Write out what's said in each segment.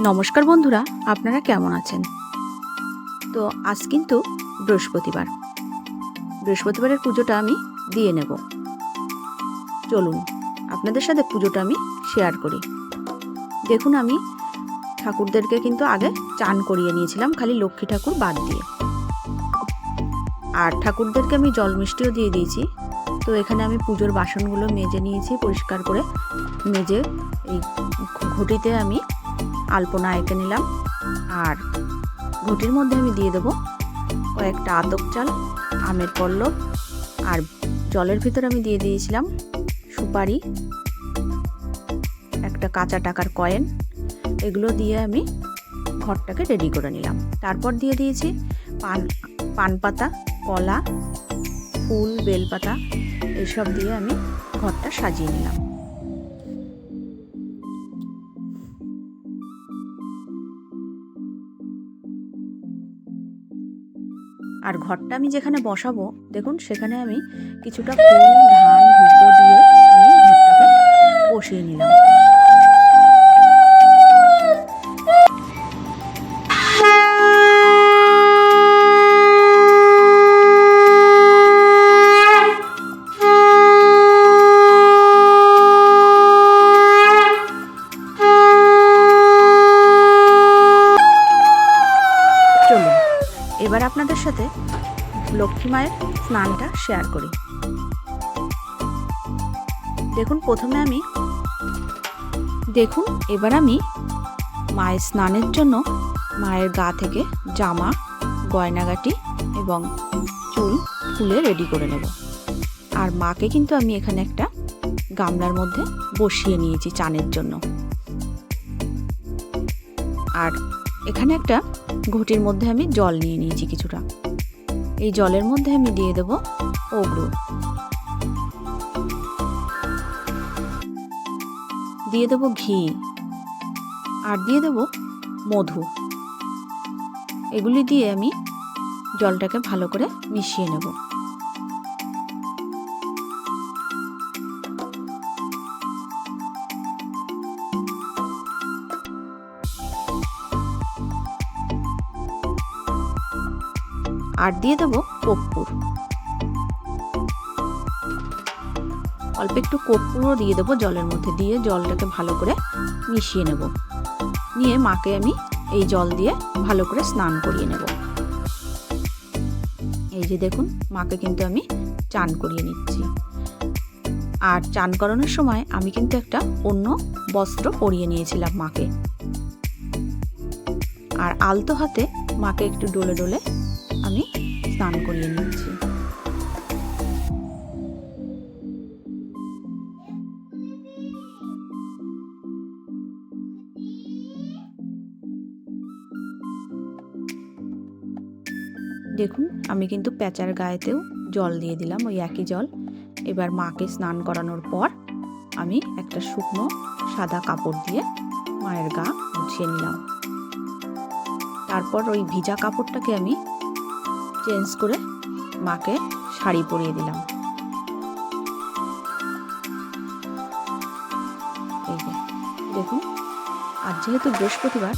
নমস্কার বন্ধুরা, আপনারা কেমন আছেন? তো আজ কিন্তু বৃহস্পতিবারের পুজোটা আমি দিয়ে নেব। চলুন আপনাদের সাথে পুজোটা আমি শেয়ার করি। দেখুন, আমি ঠাকুরদেরকে কিন্তু আগে চান করিয়ে নিয়েছিলাম, খালি লক্ষ্মী ঠাকুর বাদ দিয়ে। আর ঠাকুরদেরকে আমি জল মিষ্টিও দিয়ে দিয়েছি। তো এখানে আমি পুজোর বাসনগুলো মেজে নিয়েছি, পরিষ্কার করে মেজে এই ঘটিতে আমি আলপনা এঁকে নিলাম। আর ঘটির মধ্যে আমি দিয়ে দেবো কয়েকটা আতপ চাল, আমের পল্লব, আর জলের ভিতর আমি দিয়ে দিয়েছিলাম সুপারি, একটা কাঁচা টাকার কয়েন। এগুলো দিয়ে আমি ঘরটাকে রেডি করে নিলাম। তারপর দিয়ে দিয়েছি পান পাতা, কলা, ফুল, বেলপাতা, এইসব দিয়ে আমি ঘরটা সাজিয়ে নিলাম। আর ঘরটা আমি যেখানে বসাবো, দেখুন সেখানে আমি কিছুটা ফুল, ধান, ধূপ দিয়ে আমি ঘরটাকে বসিয়ে নিলাম। চলুন এবার আপনাদের সাথে লক্ষ্মী মায়ের স্নানটা শেয়ার করি। এবার আমি মায়ের স্নানের জন্য মায়ের গা থেকে জামা, গয়নাগাটি এবং চুল খুলে রেডি করে নেব। আর মাকে কিন্তু আমি এখানে একটা গামলার মধ্যে বসিয়ে নিয়েছি চানের জন্য। আর এখানে একটা ঘটির মধ্যে আমি জল নিয়ে নিয়েছি কিছুটা। এই জলের মধ্যে আমি দিয়ে দেব অগ্রু, দিয়ে দেব ঘি, আর দিয়ে দেব মধু। এগুলি দিয়ে আমি জলটাকে ভালো করে মিশিয়ে নেব। আর দিয়ে দেব কর্পূর, অল্প একটু কর্পূরও দিয়ে দেবো জলের মধ্যে। দিয়ে জলটাকে ভালো করে মিশিয়ে নেব। নিয়ে মাকে আমি এই জল দিয়ে ভালো করে স্নান করিয়ে নেব। এই যে দেখুন, মাকে কিন্তু আমি চান করিয়ে নিচ্ছি। আর চান করানোর সময় আমি কিন্তু একটা অন্য বস্ত্র পরিয়ে নিয়েছিলাম মাকে। আর আলতো হাতে মাকে একটু ডলে ডলে আমি স্নান করিয়ে নিচ্ছি। দেখুন, আমি কিন্তু প্যাঁচার গায়েতেও জল দিয়ে দিলাম, ওই একই জল। এবার মাকে স্নান করানোর পর আমি একটা শুকনো সাদা কাপড় দিয়ে মায়ের গা মুছিয়ে নিলাম। তারপর ওই ভিজা কাপড়টাকে আমি চেঞ্জ করে মাকে শাড়ি পরিয়ে দিলাম। এই যে দেখুন, আর যেহেতু বৃহস্পতিবার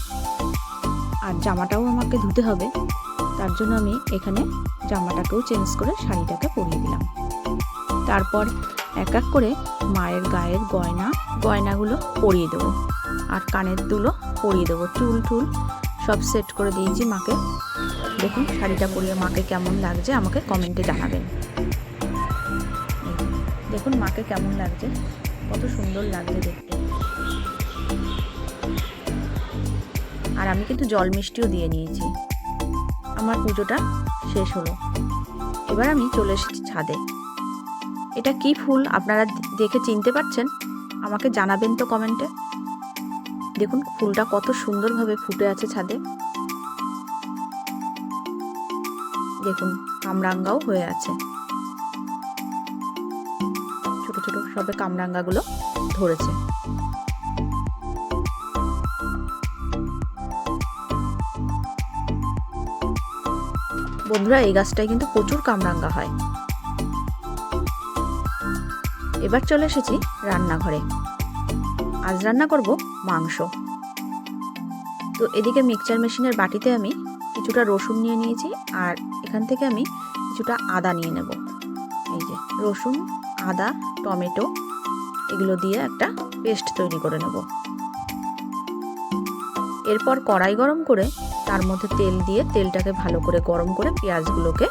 আর জামাটাও আমাকে ধুতে হবে, তার জন্য আমি এখানে জামাটাকেও চেঞ্জ করে শাড়িটাকে পরিয়ে দিলাম। তারপর এক এক করে মায়ের গায়ের গয়নাগুলো পরিয়ে দেবো, আর কানের দুলও পরিয়ে দেবো। চুল টুল সব সেট করে দিয়েছি মাকে। দেখুন শাড়িটা পরিয়ে মাকে কেমন লাগছে আমাকে কমেন্টে জানাবেন। দেখুন মাকে কেমন লাগছে, কত সুন্দর লাগছে দেখতে। আর আমি কিন্তু জল মিষ্টিও দিয়ে নিয়েছি। আমার পুজোটা শেষ হলো। এবার আমি চলে এসেছি ছাদে। এটা কি ফুল আপনারা দেখে চিনতে পারছেন? আমাকে জানাবেন তো কমেন্টে। দেখুন ফুলটা কত সুন্দরভাবে ফুটে আছে ছাদে। দেখুন কামরাঙ্গাও হয়ে আছে, ছোট ছোট সবে কামরাঙ্গাগুলো ধরেছে। বন্ধুরা, এই গাছটায় কিন্তু প্রচুর কামরাঙ্গা হয়। এবার চলে এসেছি রান্নাঘরে। আজ রান্না করব মাংস। তো এদিকে মিক্সচার মেশিনের বাটিতে আমি কিছুটা রসুন নিয়ে নিয়েছি, আর এখান থেকে আমি কিছুটা আদা নিয়ে নেব। এই যে রসুন, আদা, টমেটো এগুলো দিয়ে একটা পেস্ট তৈরি করে নেব। এরপর কড়াই গরম করে তার মধ্যে তেল দিয়ে তেলটাকে ভালো করে গরম করে পেঁয়াজগুলোকে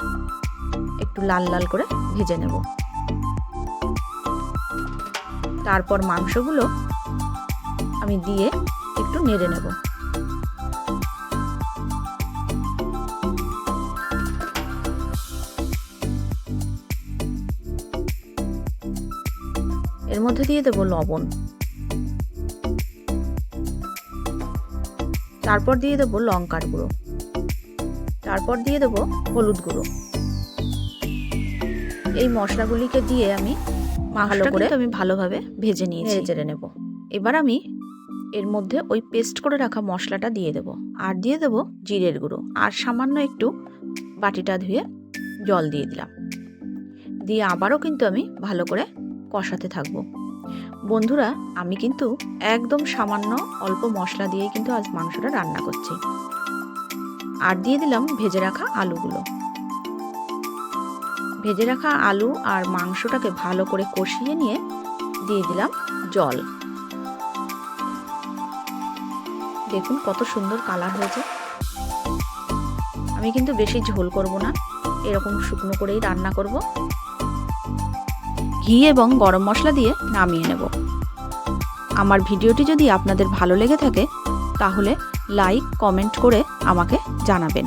একটু লাল লাল করে ভেজে নেব। তারপর মাংসগুলো আমি দিয়ে একটু নেড়ে নেব। এর মধ্যে দিয়ে দেব লবণ, তারপর দিয়ে দেব লঙ্কার গুঁড়ো, তারপর দিয়ে দেব হলুদ গুঁড়ো। এই মশলাগুলিকে দিয়ে আমি ভালোভাবে ভেজে নিয়ে নেড়ে নেব। এবার আমি এর মধ্যে ওই পেস্ট করে রাখা মশলাটা দিয়ে দেব, আর দিয়ে দেব জিরের গুঁড়ো, আর সামান্য একটু বাটিটা ধুয়ে জল দিয়ে দিলাম। দিয়ে আবারও কিন্তু আমি ভালো করে কষাতে থাকবো। বন্ধুরা, আমি কিন্তু একদম সামান্য অল্প মশলা দিয়েই কিন্তু আজ মাংসটা রান্না করছি। আর দিয়ে দিলাম ভেজে রাখা আলুগুলো। ভেজে রাখা আলু আর মাংসটাকে ভালো করে কষিয়ে নিয়ে দিয়ে দিলাম জল। দেখুন কত সুন্দর কালার হয়েছে। আমি কিন্তু বেশি ঝোল করব না, এরকম শুকনো করেই রান্না করব। ঘি এবং গরম মশলা দিয়ে নামিয়ে নেব। আমার ভিডিওটি যদি আপনাদের ভালো লেগে থাকে তাহলে লাইক, কমেন্ট করে আমাকে জানাবেন।